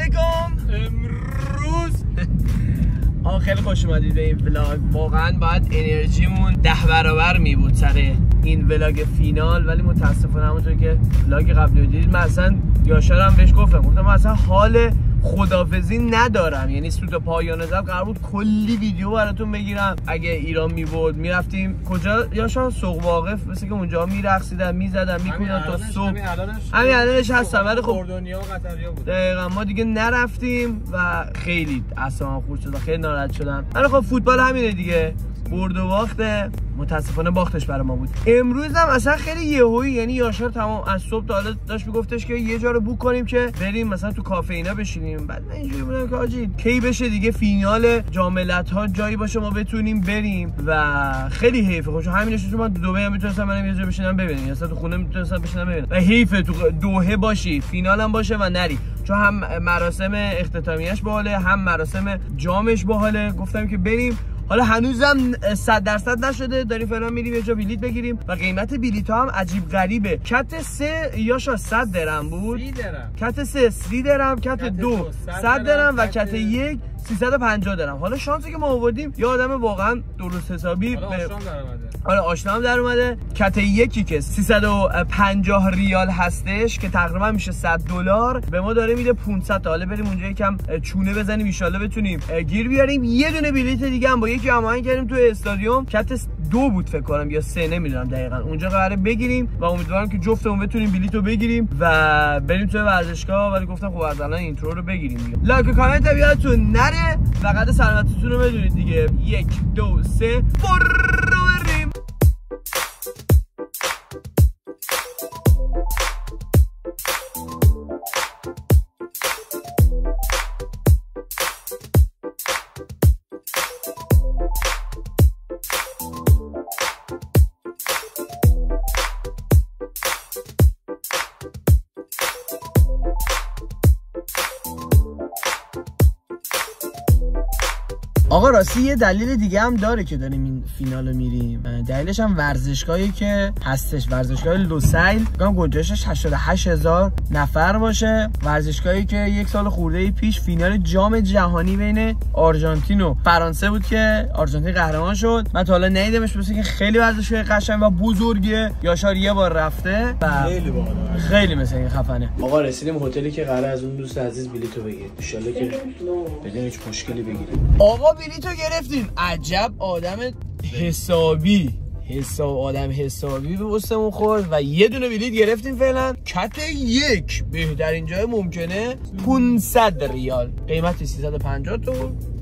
علیکم. امروز خیلی خوش اومدید به این ولاگ. واقعا باید انرژیمون 10 برابر می بود سر این ولاگ فینال، ولی متاسفانه همونطور که ولاگ قبلی دیدید من اصلا یاشارم بهش گفتم من اصلا حال خدافزی ندارم، یعنی سوت پایان زد قرار بود کلی ویدیو براتون بگیرم. اگه ایران میبرد میرفتیم کجا یاشار؟ سوق واقف، مثل که اونجا میرقصیدن میزدن میکنن تا صبح. همین الانش هستم، ولی خب اردنیا و قطریا بود. دقیقاً ما دیگه نرفتیم و خیلی اعصابم خورد شد، خیلی ناراحت شدم. ولی خب فوتبال همینه دیگه، برد و باخته. متاسفانه باختش برای ما بود. امروز هم اصلا خیلی یهویی، یعنی یاشار تمام از صبح تا حالا داشت میگفتش که یه جا رو بوک کنیم که بریم مثلا تو کافه اینا بشینیم. بعد من اینجوری بودم که آجی کی بشه دیگه فینال جام ملت‌ها جایی باشه ما بتونیم بریم و خیلی حیفه. خب همینش تو من دبی هم میتونستم برم یه جا بشینم ببینم، اصلا تو خونه میتونستم بشینم ببینم و حیفه تو دوحه باشی فینال هم باشه و نری، چون هم مراسم اختتامیه‌اش باحاله هم مراسم جامش باحاله. گفتم که بریم. حالا هنوزم 100% نشده، داریم فعلا میریم یه جا بلیت بگیریم و قیمت بلیط ها هم عجیب غریبه. کت 3 یاشا 100 درم بود، 30 درم. کت 3 30 درم، کت 2 100 درم و کت 1 350 درم. حالا شانسی که ما آوردیم یه آدم واقعا درست حسابی حالا آشنا هم در اومده. کت 1 که 350 ریال هستش که تقریبا میشه $100 به ما داره میده 500 تا. حالا بریم اونجا یکم چونه بزنیم ان شاءالله بتونیم گیر بیاریم. یه دونه بلیت دیگه هم با یکی هماهنگ کردیم تو استادیوم، کت 2 بود فکر کنم یا 3 نمیدونم دقیقاً، اونجا قراره بگیریم و امیدوارم که جفتمون بتونیم بلیتو بگیریم و بریم تو ورزشگاه. ولی گفتم خب از الان اینترو رو بگیریم دیگه. لایک و کامنت هم یادتون نره و قد سلامتیتون رو بدونید دیگه. 1 2 3 بریم. آقا راستی یه دلیل دیگه هم داره که داریم این فینال رو میریم. دلیلش هم ورزشگاهی که هستش، ورزشگاه لوسیل. میگم گنجایشش 88,000 نفر باشه. ورزشگاهی که یک سال خورده پیش فینال جام جهانی بین آرژانتین و فرانسه بود که آرژانتین قهرمان شد. من تا حالا ندیدمش، مثل که خیلی ورزشگاه قشنگ و بزرگه. یاشار یه بار رفته و خیلی باحال، خیلی مثل این خفنه. آقا رسیدیم هتلی که قراره از اون دوست عزیز بلیطو بگیریم. ان شاءالله که بدون هیچ مشکلی بگیریم. آقا بلیطو گرفتیم. عجب آدم حسابی به وسطمون خورد و یه دونه بلیط گرفتیم فعلا. کت 1 بهترین جای ممکنه 500 ریال، قیمت 350 تا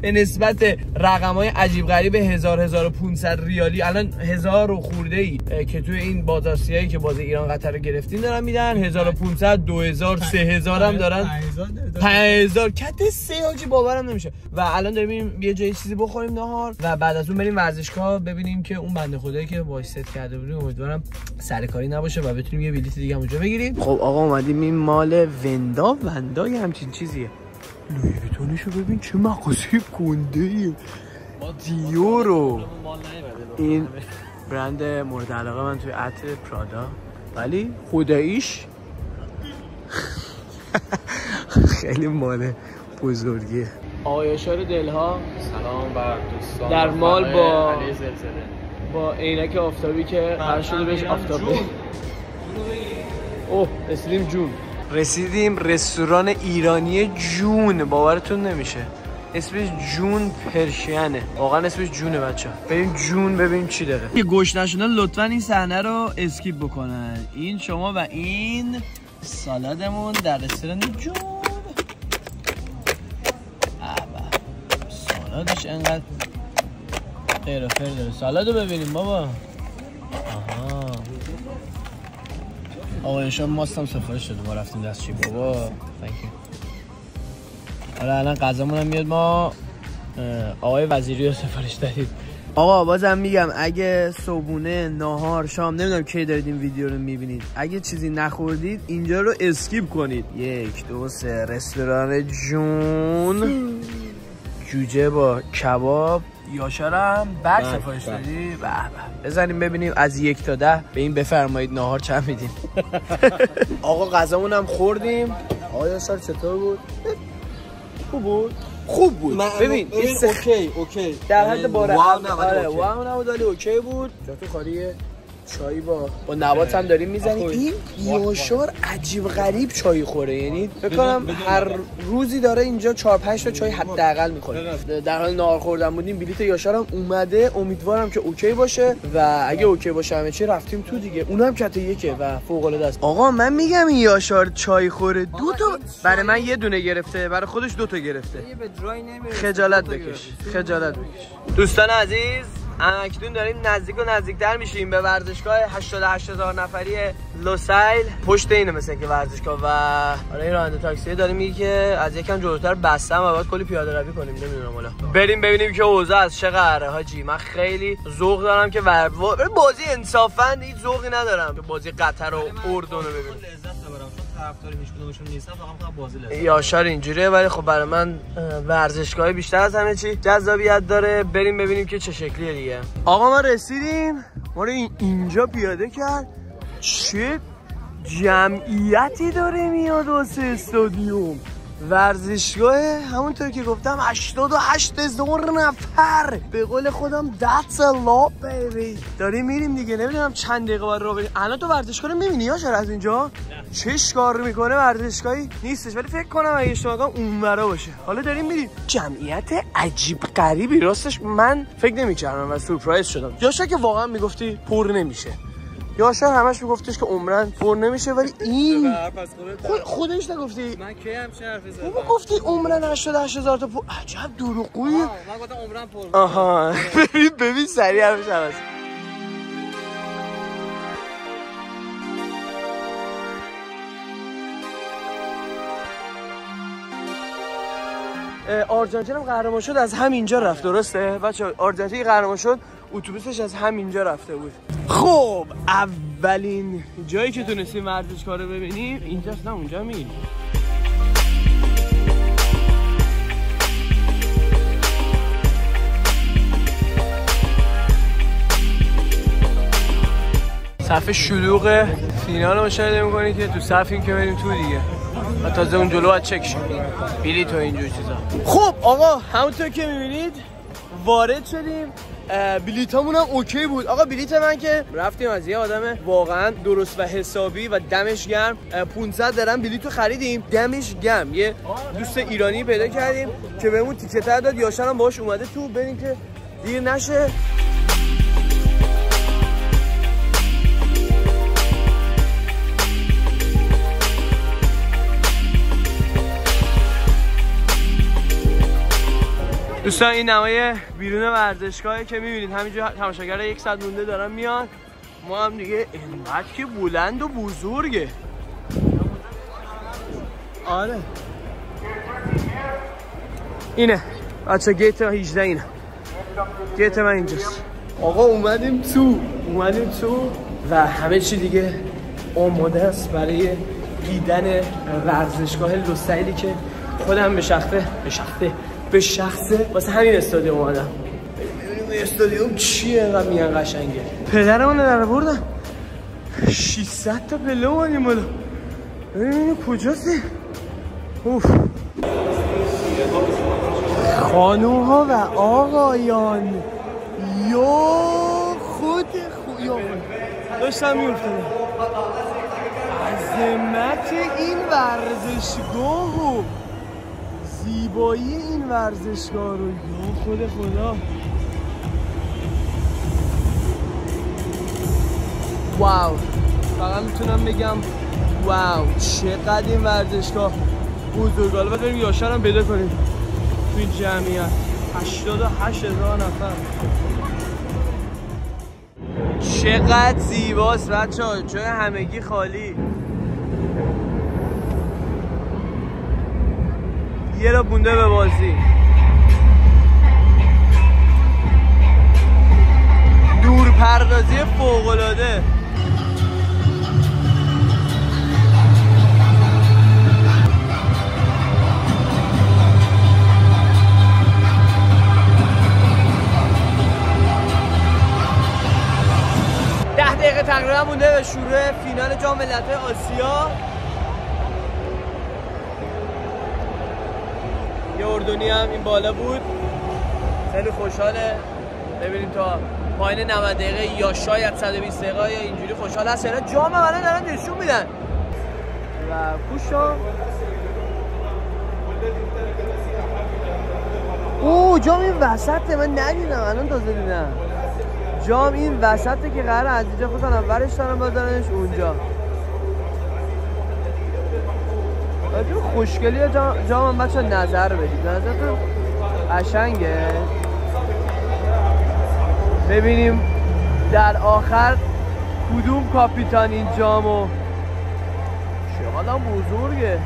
به نسبت رقم‌های عجیب غریب 1500 ریالی الان 1000 و خورده ای که توی این بازارسیایی که باز ایران قطر رو گرفتین دارن میدن. 1500 2000 3000 هم دارن. 5000 کت 3 حاجی باورم نمیشه. و الان داریم یه جای چیزی بخوریم نهار و بعد از اون بریم ورزشگاه ببینیم که اون بنده خدایی که وایست کرده بودیم امیدوارم سرکاری نباشه و بتونیم یه بلیط دیگه اونجا بگیریم. خب آقا اومدیم این مال وندا یه همچین چیزیه. لوی ویتونشو ببین چه مغازه گنده ایه. دیورو این برند مورد علاقه من توی عطر پرادا، ولی خداییش خیلی مال بزرگیه. آقا یاشار دلها سلام بر دوستان در مال با عینک آفتابی که قرار شده بهش آفتاب بده. اوه رسیدیم رستوران ایرانی جون. باورتون نمیشه اسمش جون پرشینه، واقعا اسمش جونه بچه‌ها. بریم جون ببینیم چی داره. یه گوش نشونال لطفا این صحنه رو اسکیپ بکنن. این شما و این سالادمون در رستوران جون. سالادش انقدر غیر فر داره. سالادو ببینیم بابا. آها آقا شما ماستم سفارش شده، ما رفتیم دستشویی بابا. تانکیو. حالا الان غذامون هم میاد. ما آقای وزیری رو سفارش دادید. آقا بازم میگم اگه صبحونه ناهار شام نمیدونم کی دارید این ویدیو رو میبینید، اگه چیزی نخوردید اینجا رو اسکیپ کنید. 1 2 3 رستوران جون، جوجه با کباب. یاشارم بعد سفارش دادی؟ به به. بزنیم ببینیم از 1 تا 10 به این بفرمایید ناهار چند میدین. آقا غذامون هم خوردیم. آقا یاشار چطور بود؟ خوب بود. ببین اوکی در حد باره واو نبود ولی اوکی بود. جاتو خالیه. چای با نبات هم داریم میزنیم. این یاشار عجیب غریب چای خوره، یعنی فکر کنم هر روزی داره اینجا 4-5 تا چای حداقل میخوره. در حال نهار خوردن بودیم، بلیت یاشار هم اومده، امیدوارم که اوکی باشه و اگه اوکی باشه همه چی رفتیم تو دیگه. اونم کت یکه و فوق العاده است. آقا من میگم این یاشار چای خوره، 2 تا برای من یه دونه گرفته، برای خودش 2 تا گرفته. خجالت بکش. دوستان عزیز، اکنون داریم نزدیک و نزدیکتر میشیم به ورزشگاه 88,000 نفری لوسایل. پشت اینه مثلا که ورزشگاه و آره این راننده تاکسی داره میگه که از یکم جلوتر بستم و باید کلی پیاده روی کنیم. نمیدونم حالا بریم ببینیم که اوضاع از چه قراره. حاجی من خیلی ذوق دارم که بازی انصافا هیچ ذوقی ندارم که بازی قطر و اردن رو ببینم. طرفدار هیچ کدومشون نیستم، فقط بازی لازم. یاشار اینجوریه ولی خب برای من ورزشگاه بیشتر از همه چی جذابیت داره. بریم ببینیم که چه شکلیه دیگه. آقا ما رسیدیم، ما رو اینجا پیاده کرد. چه جمعیتی داره میاد واسه استادیوم. ورزشگاه همونطور که گفتم 88,000 نفر. به قول خودم that's a lot baby. داریم میریم دیگه. نمیدونم چند دقیقه باید رو بریم. الان تو ورزشگاه رو میبینی یا شاید از اینجا چش کار میکنه؟ ورزشگاهی نیستش ولی فکر کنم اگه اشتباه کنم اونورا باشه. حالا داریم میریم. جمعیت عجیب غریبی، راستش من فکر نمی‌کردم و سورپرایز شدم. یاشار که واقعا میگفتی پر نمیشه، یاشار همش میگفتش که عمرن پر نمیشه، ولی این خودش نگفتی؟ من کی هم چه حرفی زدم؟ تو گفتی عمرن 88,000 تا پر. عجب دروغگویی. من گفتم عمرن پر. آها ببین سریع همش عوض. آرژانتین هم قهرمان شد از همینجا رفت، درسته؟ بچه‌ها آرژانتین قهرمان شد، اتوبوسش از همینجا رفته بود. خب اولین جایی که تونستیم ورزشگاه رو ببینیم اینجاست. نه اونجا میگیم صف شلوغ فینال رو مشاهده می‌کنید که تو صفیم که بریم تو دیگه و تازه اون جلو باید چک شد بلیط و اینجور چیزا. خب آقا همونطور که می‌بینید وارد شدیم. بلیطامون هم اوکی بود. آقا بلیط من که رفتیم از یه آدم واقعا درست و حسابی و دمش گرم 500 درهم بلیطو خریدیم. دمش گرم. یه دوست ایرانی پیدا کردیم که بهمون تیکت داد. یاشار هم باهاش اومده تو. بریم که دیر نشه. دوستان این نمای بیرون ورزشگاهی که میبینید همینجا تماشاگر 100 مونده دارن میان. ما هم دیگه اینقدر که بلند و بزرگه. آره اینه بچه گیت 18 اینه. گیت من اینجاست. آقا اومدیم تو و همه چی دیگه آماده است برای دیدن ورزشگاه لوسایلی که خودم به شخصه واسه همین استادیوم اومدم. ببینیم استادیوم چیه اینقدر میگن قشنگه. پدرمون رو در بردن 600 تا پله اومدیم بالا. ببینیم کجاست. اوف خانوها و آقایان یا خود داشتم میفتادم. عظمت این ورزشگاه و زیبایی این ورزشگاه رو یا خود خدا. واو فقط میتونم بگم واو چقدر این ورزشگاه بزرگه. حالا بریم یاشار هم پیدا کنیم تو این جمعیت 88,000 نفر. چقدر زیباست بچه‌ها. جای همگی خالی. یه را بونده به بازی. دورپردازی فوق‌العاده. دقیقه تقریبا مونده به شروع فینال جام ملت‌های آسیا. یه اردنی هم این بالا بود، خیلی خوشحاله. ببینیم تا پایین 90 دقیقه یا شاید 120 دقیقه یا اینجوری خوشحال هست. اینا جام منو دارن نشون میدن و پوشا. اوه جام این وسطه، من ندیدم الان تازه دیدم. جام این وسطه که قراره از اینجا خودن ورش دارن بذارنش اونجا. خوشگلی جام هم بچه نظر بدید، نظرتون قشنگه. ببینیم در آخر کدوم کاپیتان این جامو. چقدر بزرگه.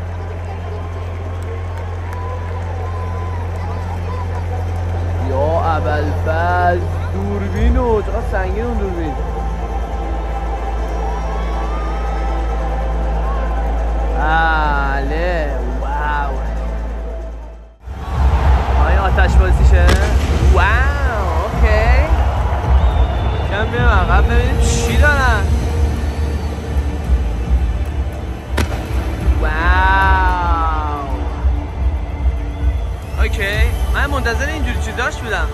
یا ابوالفضل دوربینو، چقدر سنگین اون دوربین. بله واو. آیا آتش بازیشه؟ واو اوکی. کم بیام عقب ببینیم چی دارن. واو اوکی. من منتظر اینجوری چیزاش بودم.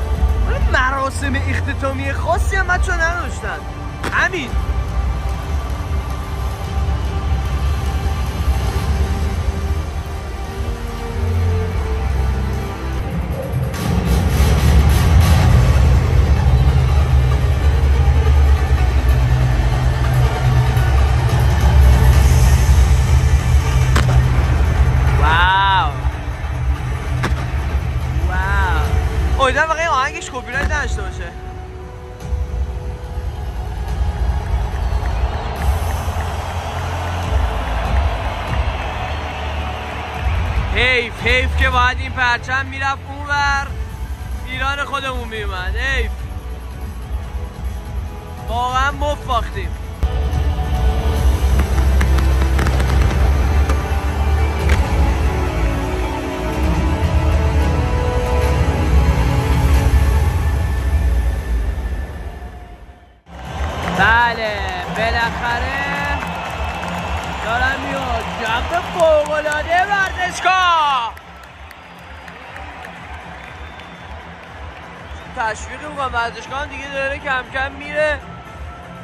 مراسم اختتامی خاصی هم بچه نداشتن. همین امیدوارم واقعا آهنگش کپی رایت نداشته باشه. حیف که باید این پرچم میرفت اونور، ایران خودمون میومد. حیف واقعا مفاختیم. بله بالاخره دارم میاد جمع فوق‌العاده ورزشگاه. تشویق میکنم ورزشگاه دیگه داره کم کم میره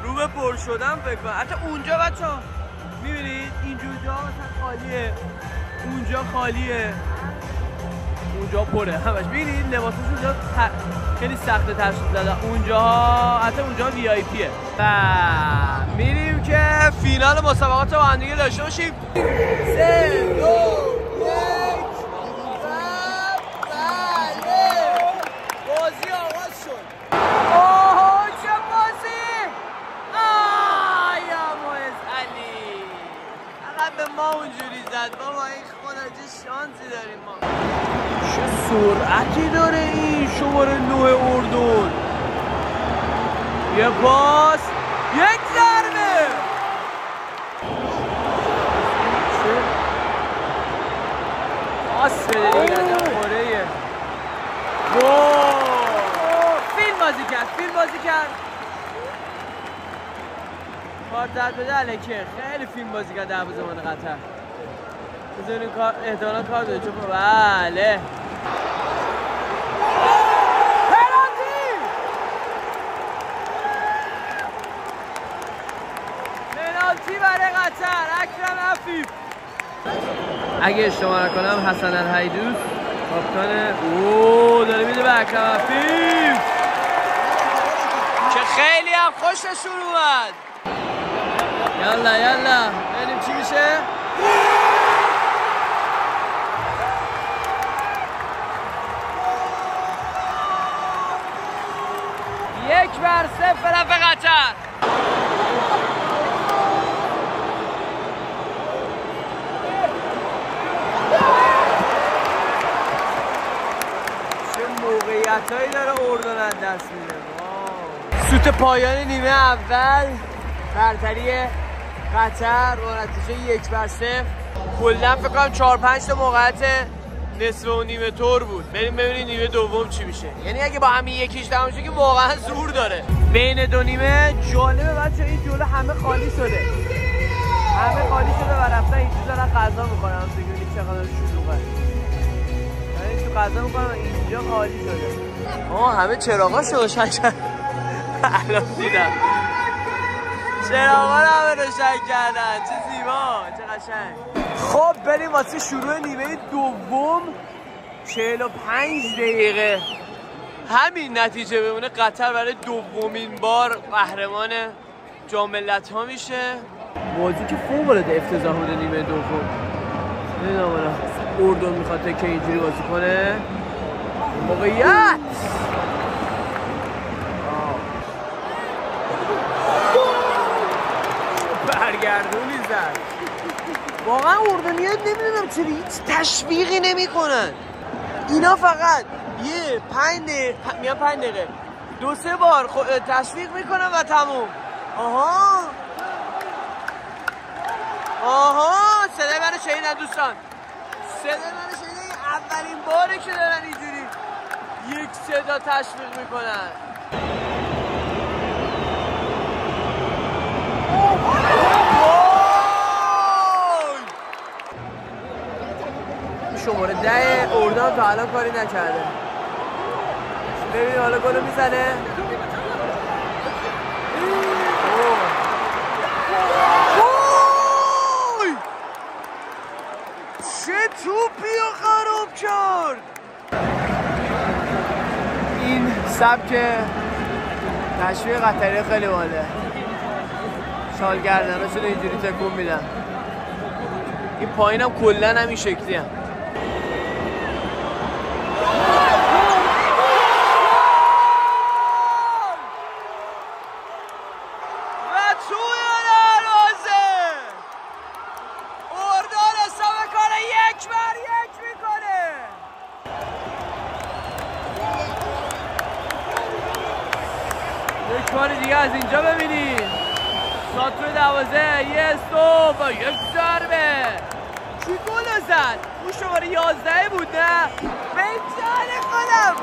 رو به پر شدن فکر کنم. حتی اونجا بچه‌ها میبینید اینجور جا مثلا خالیه، اونجا خالیه، اونجا پره همش. ببینید لباسش اونجا خیلی سخته تشخیص دادن. اونجاها حتی اونجا وی آی پیه. و میریم که فینال مسابقات با هم دیگه داشته باشیم. 3 2 1 بله بازی آغاز شد. اوه چه بازی! یا معز علی فقط به ما اونجوری زد. بابا این خدا چه شانسی داریم ما. چه سرعتی داره این شماره 9 اردن. یه پاس، یک ضربه. پاس بده دیگه خوره. فیلم بازی کرد. کارت زد بده الکه. خیلی فیلم بازی کرد دروازه‌بان قطر. بذارین کار احتمالاً کار داره چون بله پنالتی برای قطر. اکرم عفیف اگه اشتباه نکنم حسن الحیدوس کاپیتان. داره میده به اکرم عفیف که خیلی هم خوششون اومد. یالا ببینیم چی میشه. 1-0 نفع قطر. چه موقعیتایی داره اردن از دست میده. سوت پایان نیمه اول برتری قطر با نتیجه 1-0. کلا فکر کنم 4-5 تا موقعیت نصف و نیمه طور بود. بریم ببینیم نیمه دوم چی میشه. یعنی اگه با همین یکیش تمام شه که واقعا زور داره. بین دو نیمه جالبه بچه این جلو همه خالی شده. و رفتن اینجا دارن غذا میخورن. ببینید چقدر شلوغه. یعنی تو غذا میکنم اینجا خالی شده. همه چراغاش روشن شد. الان دیدم چراغا رو همه روشن کردن. چه زیبا، چه قشنگ. خب بریم واسه شروع نیمه دوم. 45 دقیقه همین نتیجه بمونه قطر برای دومین بار قهرمان جام ملت‌ها میشه. موضوعی که فوق‌العاده افتضاح بوده نیمه دوم. نمیدونم اردن میخواد که اینجوری بازی کنه. موقعیت برگردونی زد. واقعا اردنی‌ها نمیدونم چرا هیچ تشویقی نمیکنن. اینا فقط یه 5 دقیقه 2-3 بار تشویق میکنن و تموم. صدای منو شنیدن دوستان. صدای منو شنیدن. اولین باره که دارن اینجوری یک صدا تشویق میکنن. شماره 10 اردن تا الان کاری نکرده. ببینید حالا گلو میزنه. چه توپی رو خراب کرد. این سبک تشویق قطری خیلی باله. شال گردنه شده اینجوری تکون میدن. این پایین هم کلن هم این شکلی هم. یک بار دیگه از اینجا ببینید. ساتور 12 یه استوپ و یک ضربه. کی گل زد؟ اون شماره 11 بود نه؟ به جان خودم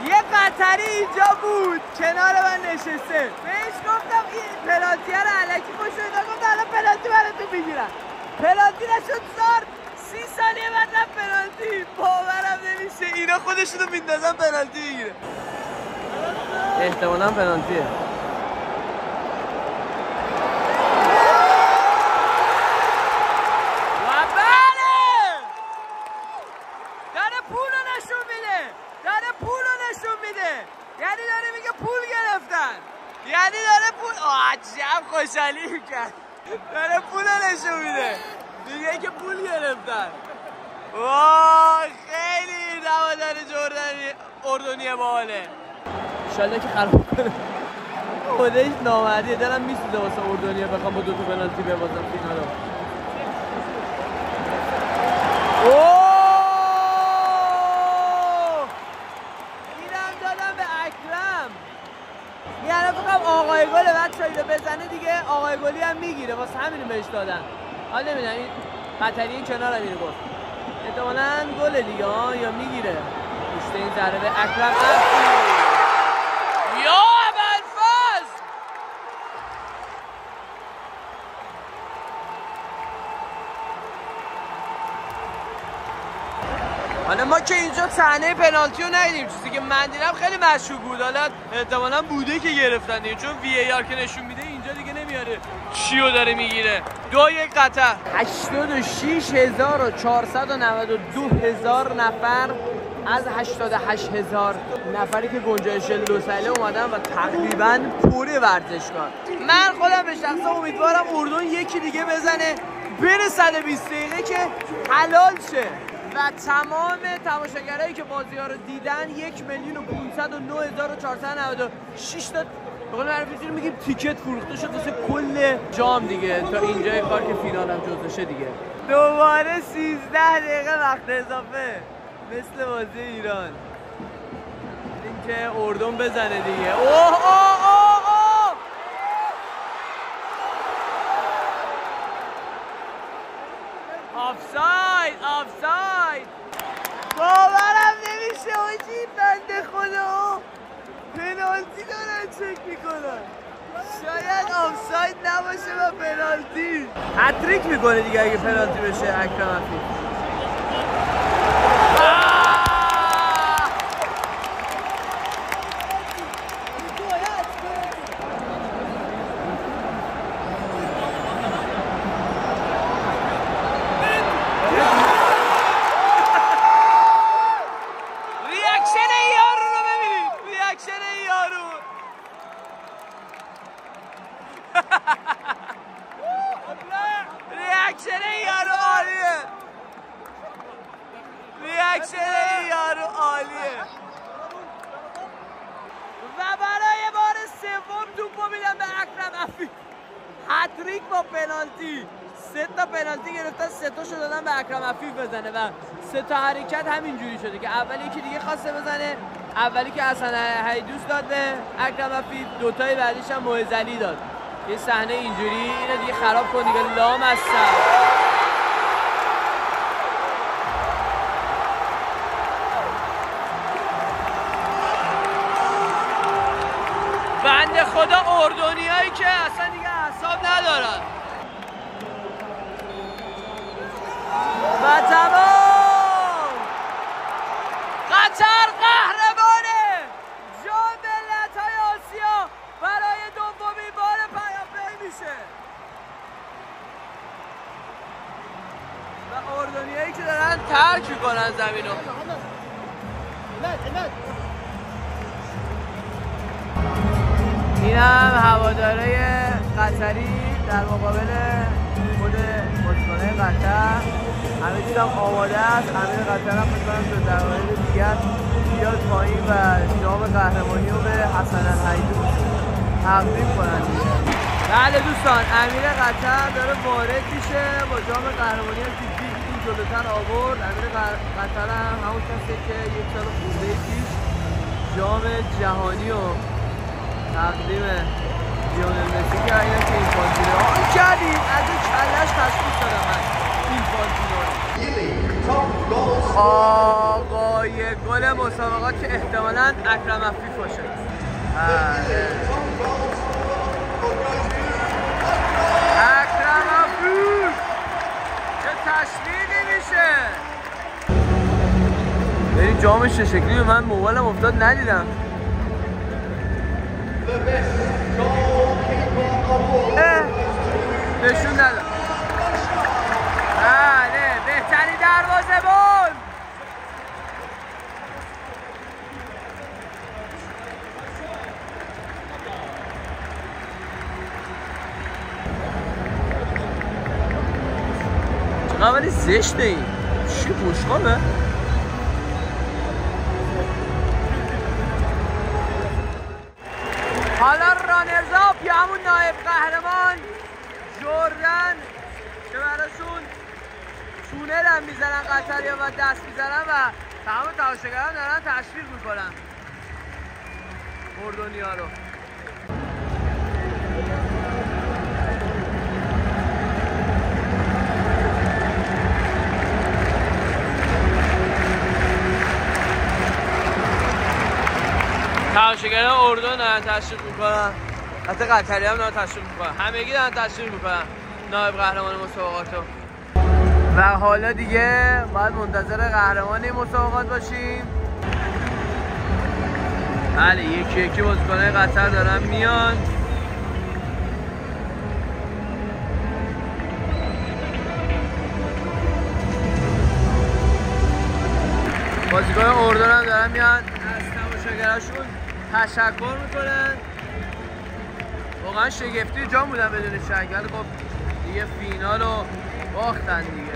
یه قطری اینجا بود کنار من نشسته. بهش گفتم این پنالتی رو الکی پشت اینا گفتم الان پنالتی براتون میگیرم. پنالتی نشد زار. 30 ثانیه بعد رفت پنالتی. باورم نمیشه اینا خودشونو میندازن پنالتی بگیره. احتمالاً پنالتیه. و بله داره پول رو نشون میده. یعنی داره میگه پول گرفتن. یعنی داره پول عجب خوشحالی میکرد. داره پول رو نشون میده. میگه که پول گرفتن. وای خیلی نوادر اردنیه باحاله. انشالله که خراب کنه. خودش نامردیه. دلم میسوزه واسه اردنیه بخوام با 2 تا پنالتی ببازم فینالو. اینم دادم به اکرم. یعنی فقط آقای گل بچه‌ها اینو بزنه دیگه آقای گلی هم میگیره. واسه همینو بهش دادن. حالا نمیدونم این قطری کنارم اینو گفت. احتمالاً گل دیگه یا میگیره. پشت این ضربه اکرم یا ابوالفضل. حالا ما که اینجا صحنه پنالتی رو ندیدیم. چیزی که من دیدم خیلی مشکوک بود. حالا احتمالاً بوده که گرفتن دیگه چون وی آر که نشون میده اینجا دیگه نمیاره چیو داره میگیره. 2-1 قطر. 86,492 نفر از 88,000 نفری که گنجایش لوسایله اومدن و تقریبا پر ورزشگاه. من خودم به شخصه امیدوارم اردن یکی دیگه بزنه بره 120 دقیقه که حلال شه و تمام تماشاگرایی که بازی ها رو دیدن 1,509,496 تا به قول معروفی میگیم تیکت فروخته شد واسه کل جام دیگه تا اینجای کار که فینال هم جزو شه دیگه. دوباره 13 دقیقه وقت اضافه مثل بازی ایران. این که اردن بزنه دیگه. آفساید باورم نمیشه آجی بنده خدا پنالتی دارن چک میکنن. شاید آفساید نباشه و پنالتی. هتریک میکنه دیگه اگه پنالتی بشه اکرم عفیف. ریاکشن این یارو عالیه. و برای بار سوم توپو میدم به اکرم عفیف. هتریک با پنالتی. 3 تا پنالتی گرفتن، 3 تاشو دادن به اکرم عفیف بزنه و 3 تا حرکت همینجوری شده که اولی یکی دیگه خواسته بزنه، اولی که حسن حیدوس داد به اکرم عفیف، 2 تای بعدیش هم معزلی داد. یه صحنه اینجوری اینو دیگه خراب کن دیگه لامصب. بنده خدا اردنیایی که اصلا دیگه اعصاب ندارن. و تمام قطر قهرمانه جام ملت‌های آسیا برای دومین بار پیاپی میشه. و اردنیایی که دارن ترک میکنن زمینو. این هم هواداره قطری در مقابل خود بازیکن‌های قطر. همه چیز هم آماده است. امیر قطر هم می‌تونن به دقایق دیگر بیاد پایین و جام قهرمانی رو به حسن حیدوس تقدیم کنن. بله دوستان، امیر قطر داره وارد میشه با جام قهرمانی هم که این جلوتر آورد. امیر قطر هم همون کسی که 1 سال خورده پیش جام جهانی رو تقدیم لیونل مسی که اینا که این فانتینو آن کردیم از این کلش تشخیص دادم من این فانتینو آقای گل مسابقات که احتمالاً اکرم عفیف باشه. اکرم عفیف چه تشویقی میشه. این جامش چه شکلی؟ من موبایلم افتاد ندیدم. نشون نداد. بله بهترین دروازه‌بان. چقدر ولی زشته این. چی خوشقابه؟ حالا رانرزاپ یا همون نایب قهرمان جردن که براشون تونل هم میزنن قطریا و دست میزنن و تمام تماشاگران دارن تشویق میکنن اردنیا رو. تماشاگران اردن دارن تشویق میکنن، حتی قطری هم دارن تشویق میکنن، همگی دارن تشویق میکنن نایب قهرمان مسابقاتو. و حالا دیگه باید منتظر قهرمان این مسابقات باشیم. بله یکی یکی بازیکن‌های قطر دارن میان. بازیکن اردن هم دارن میان، از تماشاگراشون تشکر میکنن. واقعا شگفتی جام بودن بدون شک، ولی خب دیگه فینال رو باختن دیگه.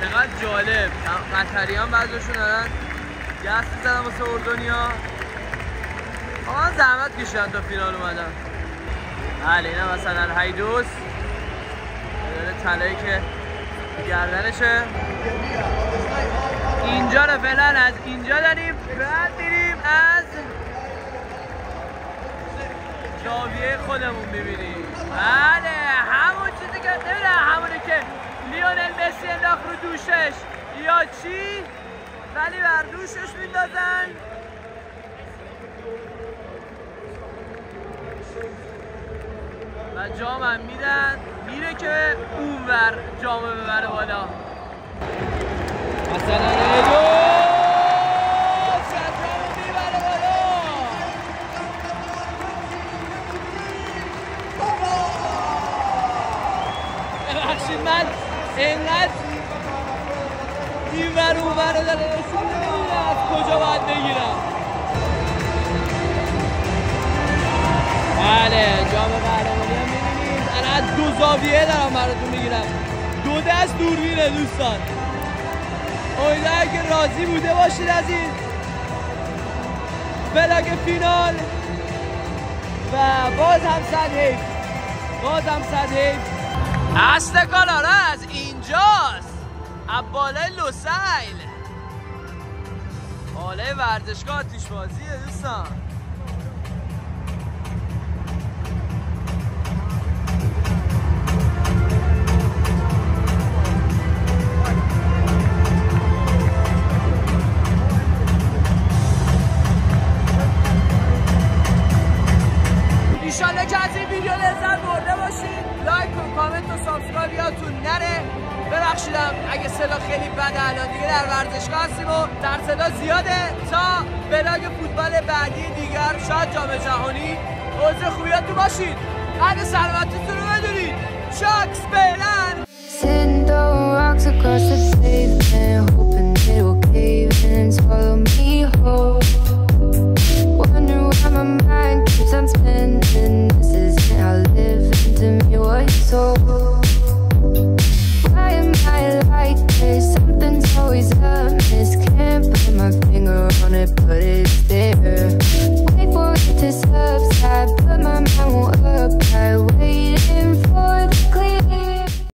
چقدر جالب قطریان بعضیشون دارن دست میزنن واسه اردنیا. واقعا زحمت کشیدن تا فینال اومدن. بله اینم مثلا حیدوس داره طلایی که گردنشه. اینجا رو فعلا از اینجا داریم، بعد میریم از زاویه خودمون ببینیم. بله همون چیزی که نمیدونم همونی که لیونل مسی انداخت رو دوشش یا چی، ولی بر دوشش میندازن. و جام هم میدن، میره که اونور جام ببره بالا. مثلا ادو جام میبره بالا. ببخشید من اینقدر اینور اونور رو داره نشون نمیده از کجا باید بگیرم. بله جام قهرمانی هم میبینید. الان از دو زاویه دارم براتون میگیرم. 2 دست دوربینه دوستان. امیدوارم که راضی بوده باشید از این ولاگ فینال و باز هم صد حیف اصل کالاره از اینجاست، از بالای لوسیل، بالای ورزشگاه آتیش بازیه دوستان. ایشالله که از این ویدیو لذت برده باشید. لایک و کامنت و سابسکرایب یادتون نره. ببخشیدم اگه صدا خیلی بده، الان دیگه در ورزشگاه هستیم و در صدا زیاده. تا ولاگ فوتبال بعدی دیگر، شاید جام جهانی، عضو خوبیاتون باشید. حد سلامتیتون رو بدونید. شاکس فعلا. Wonder why my mind keeps on spinning. This isn't how living to me was told. Why am I like this? Something's always amiss. Can't put my finger on it, but it's there.